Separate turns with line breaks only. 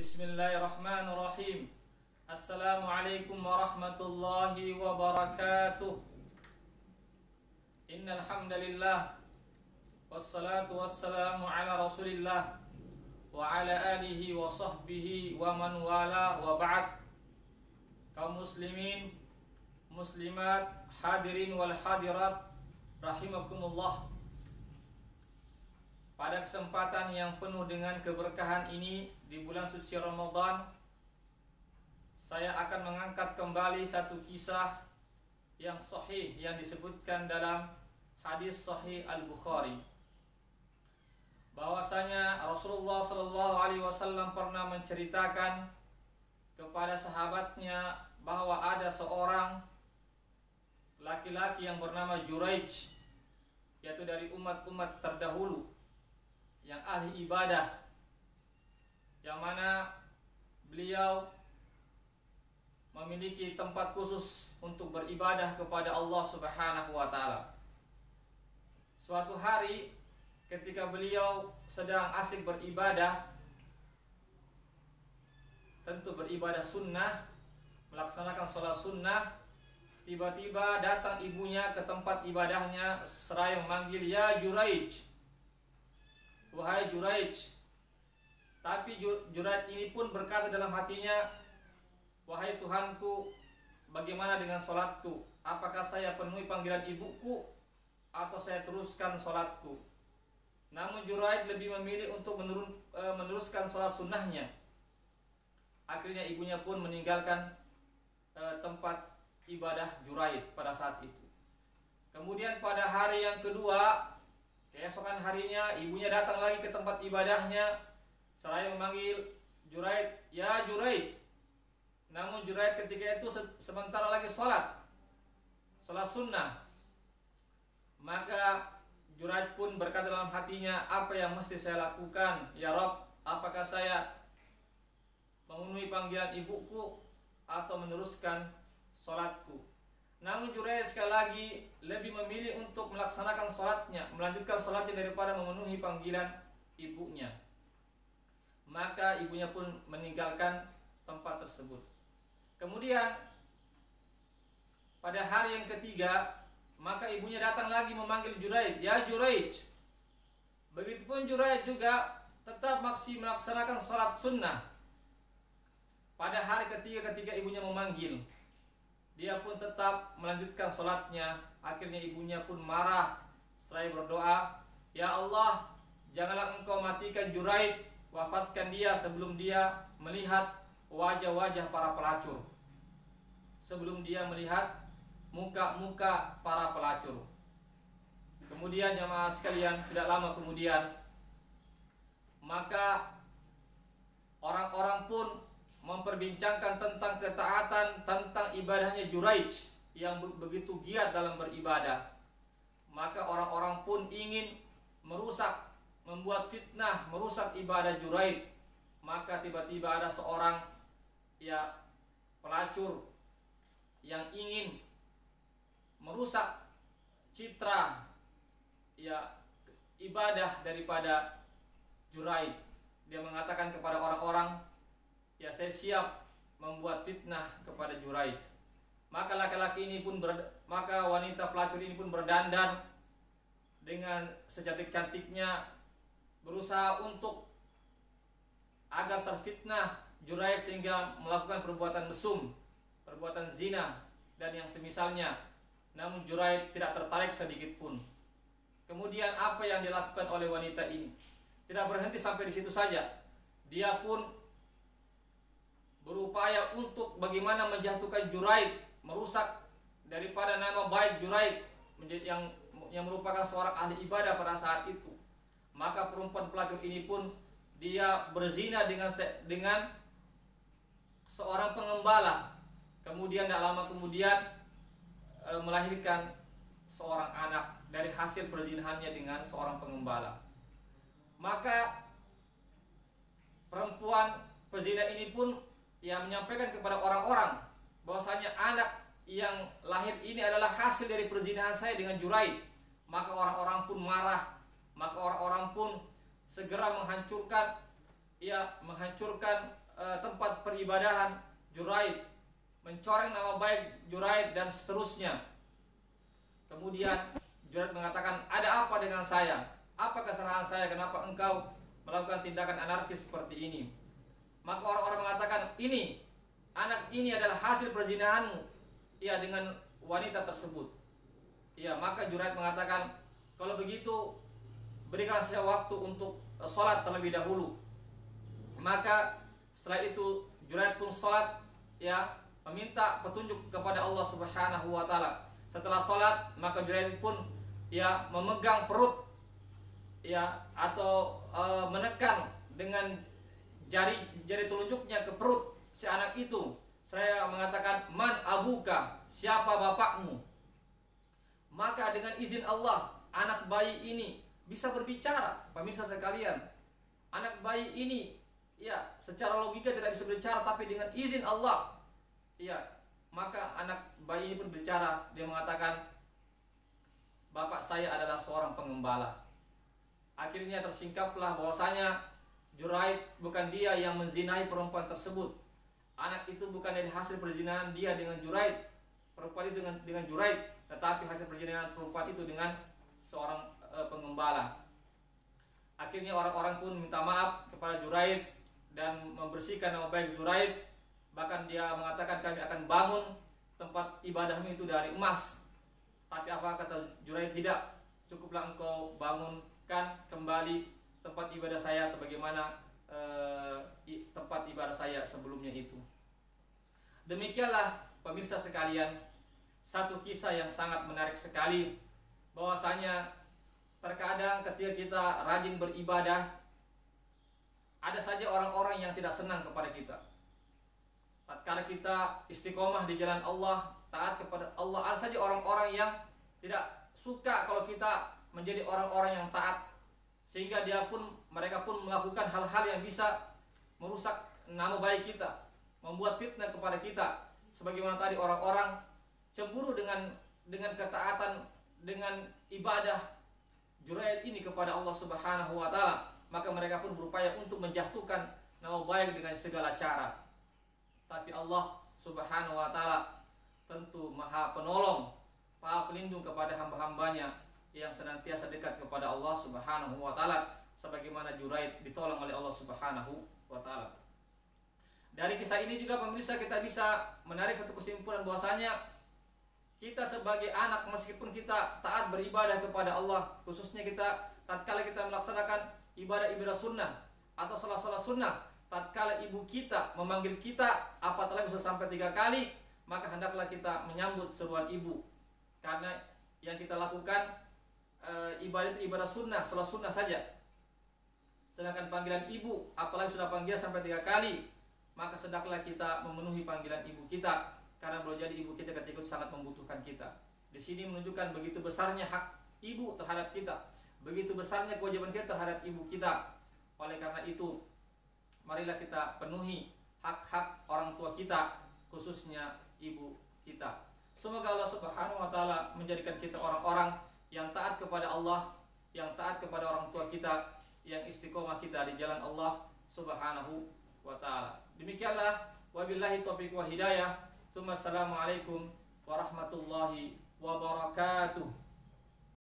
Bismillahirrahmanirrahim. Assalamualaikum warahmatullahi wabarakatuh. Innal hamdalillah wassalatu wassalamu ala Rasulillah wa ala alihi wa sahbihi wa man wala wa ba'd. Kaum muslimin, muslimat, hadirin wal hadirat rahimakumullah. Pada kesempatan yang penuh dengan keberkahan ini di bulan suci Ramadan, saya akan mengangkat kembali satu kisah yang sahih yang disebutkan dalam hadis sahih Al-Bukhari, bahwasanya Rasulullah SAW pernah menceritakan kepada sahabatnya bahwa ada seorang laki-laki yang bernama Juraij, yaitu dari umat-umat terdahulu yang ahli ibadah, yang mana beliau memiliki tempat khusus untuk beribadah kepada Allah Subhanahu wa taala. Suatu hari ketika beliau sedang asik beribadah, tentu beribadah sunnah, melaksanakan sholat sunnah, tiba-tiba datang ibunya ke tempat ibadahnya seraya memanggil, "Ya Juraij, wahai Juraij." Tapi Juraij ini pun berkata dalam hatinya, "Wahai Tuhanku, bagaimana dengan sholatku? Apakah saya penuhi panggilan ibuku atau saya teruskan sholatku?" Namun Juraij lebih memilih untuk meneruskan sholat sunnahnya. Akhirnya ibunya pun meninggalkan tempat ibadah Juraij pada saat itu. Kemudian pada hari yang kedua, keesokan harinya, ibunya datang lagi ke tempat ibadahnya seraya memanggil Juraij, "Ya Juraij." Namun Juraij ketika itu sementara lagi sholat sunnah. Maka Juraij pun berkata dalam hatinya, "Apa yang mesti saya lakukan, ya Rabb? Apakah saya memenuhi panggilan ibuku atau meneruskan sholatku?" Namun Juraij sekali lagi lebih memilih untuk melaksanakan sholatnya, melanjutkan sholatnya daripada memenuhi panggilan ibunya. Maka ibunya pun meninggalkan tempat tersebut. Kemudian pada hari yang ketiga, maka ibunya datang lagi memanggil Juraij, "Ya Juraij." Begitupun Juraij juga tetap masih melaksanakan sholat sunnah. Pada hari ketiga ketika ibunya memanggil, dia pun tetap melanjutkan sholatnya. Akhirnya ibunya pun marah seraya berdoa, "Ya Allah, janganlah engkau matikan Juraij, wafatkan dia sebelum dia melihat wajah-wajah para pelacur, sebelum dia melihat muka-muka para pelacur." Kemudian jamaah sekalian, tidak lama kemudian, maka orang-orang pun memperbincangkan tentang ketaatan, tentang ibadahnya Juraij yang begitu giat dalam beribadah. Maka orang-orang pun ingin merusak, membuat fitnah, merusak ibadah Juraij. Maka tiba-tiba ada seorang pelacur yang ingin merusak citra ibadah daripada Juraij. Dia mengatakan kepada orang-orang, "Saya siap membuat fitnah kepada Juraij." Maka laki-laki ini pun maka wanita pelacur ini pun berdandan dengan secantik-cantiknya, berusaha untuk agar terfitnah Juraij sehingga melakukan perbuatan mesum, perbuatan zina dan yang semisalnya. Namun Juraij tidak tertarik sedikit pun. Kemudian apa yang dilakukan oleh wanita ini? Tidak berhenti sampai di situ saja. Dia pun berupaya untuk bagaimana menjatuhkan Juraij, merusak daripada nama baik Juraij yang merupakan seorang ahli ibadah pada saat itu. Maka perempuan pelacur ini pun dia berzina dengan seorang pengembala. Kemudian tidak lama kemudian melahirkan seorang anak dari hasil perzinahannya dengan seorang pengembala. Maka perempuan pezina ini pun menyampaikan kepada orang-orang bahwasanya anak yang lahir ini adalah hasil dari perzinahan saya dengan Juraij. Maka orang-orang pun marah, maka orang-orang pun segera menghancurkan tempat peribadahan Juraid, mencoreng nama baik Juraid dan seterusnya. Kemudian Juraid mengatakan, ada apa dengan saya? Apa kesalahan saya? Kenapa engkau melakukan tindakan anarkis seperti ini? Maka orang-orang mengatakan, anak ini adalah hasil perzinahanmu, ya, dengan wanita tersebut. Ya, maka Juraid mengatakan, kalau begitu berikan saya waktu untuk sholat terlebih dahulu. Maka setelah itu Juraid pun sholat, ya, meminta petunjuk kepada Allah Subhanahu wa taala. Setelah sholat, maka Juraid pun, ya, memegang perut, ya, atau menekan dengan jari telunjuknya ke perut si anak itu. Saya mengatakan, man abuka, siapa bapakmu? Maka dengan izin Allah, anak bayi ini bisa berbicara. Pemirsa sekalian, anak bayi ini, ya, secara logika tidak bisa berbicara, tapi dengan izin Allah, ya, maka anak bayi ini pun berbicara. Dia mengatakan, bapak saya adalah seorang pengembala. Akhirnya tersingkaplah bahwasanya Juraid bukan dia yang menzinai perempuan tersebut. Anak itu bukan dari hasil perzinahan dia dengan Juraid, perempuan itu dengan Juraid, tetapi hasil perzinahan perempuan itu dengan seorang pengembala. Akhirnya orang-orang pun minta maaf kepada Juraid dan membersihkan nama baik Juraid. Bahkan dia mengatakan, kami akan bangun tempat ibadahmu itu dari emas. Tapi apa kata Juraid? Tidak, cukuplah engkau bangunkan kembali tempat ibadah saya sebagaimana tempat ibadah saya sebelumnya itu. Demikianlah pemirsa sekalian, satu kisah yang sangat menarik sekali, bahwasanya terkadang ketika kita rajin beribadah, ada saja orang-orang yang tidak senang kepada kita. Tatkala kita istiqomah di jalan Allah, taat kepada Allah, ada saja orang-orang yang tidak suka kalau kita menjadi orang-orang yang taat, sehingga mereka pun melakukan hal-hal yang bisa merusak nama baik kita, membuat fitnah kepada kita. Sebagaimana tadi orang-orang cemburu dengan ketaatan, dengan ibadah Juraid ini kepada Allah Subhanahu wa taala, maka mereka pun berupaya untuk menjatuhkan nama baik dengan segala cara. Tapi Allah Subhanahu wa taala tentu Maha Penolong, Maha Pelindung kepada hamba-hambanya yang senantiasa dekat kepada Allah Subhanahu wa taala, sebagaimana Juraid ditolong oleh Allah Subhanahu wa taala. Dari kisah ini juga pemirsa kita bisa menarik satu kesimpulan, bahwasanya kita sebagai anak, meskipun kita taat beribadah kepada Allah, khususnya kita tatkala kita melaksanakan ibadah-ibadah sunnah atau sholat-sholat sunnah, tatkala ibu kita memanggil kita, apatah lagi sudah sampai 3 kali, maka hendaklah kita menyambut seruan ibu. Karena yang kita lakukan ibadah itu ibadah sunnah, sholat sunnah saja. Sedangkan panggilan ibu, apalagi sudah panggil sampai 3 kali, maka hendaklah kita memenuhi panggilan ibu kita, karena boleh jadi ibu kita ketika itu sangat membutuhkan kita. Di sini menunjukkan begitu besarnya hak ibu terhadap kita, begitu besarnya kewajiban kita terhadap ibu kita. Oleh karena itu, marilah kita penuhi hak-hak orang tua kita, khususnya ibu kita. Semoga Allah Subhanahu wa taala menjadikan kita orang-orang yang taat kepada Allah, yang taat kepada orang tua kita, yang istiqomah kita di jalan Allah Subhanahu wa taala. Demikianlah, wabillahi taufiq wa hidayah. Assalamualaikum warahmatullahi wabarakatuh.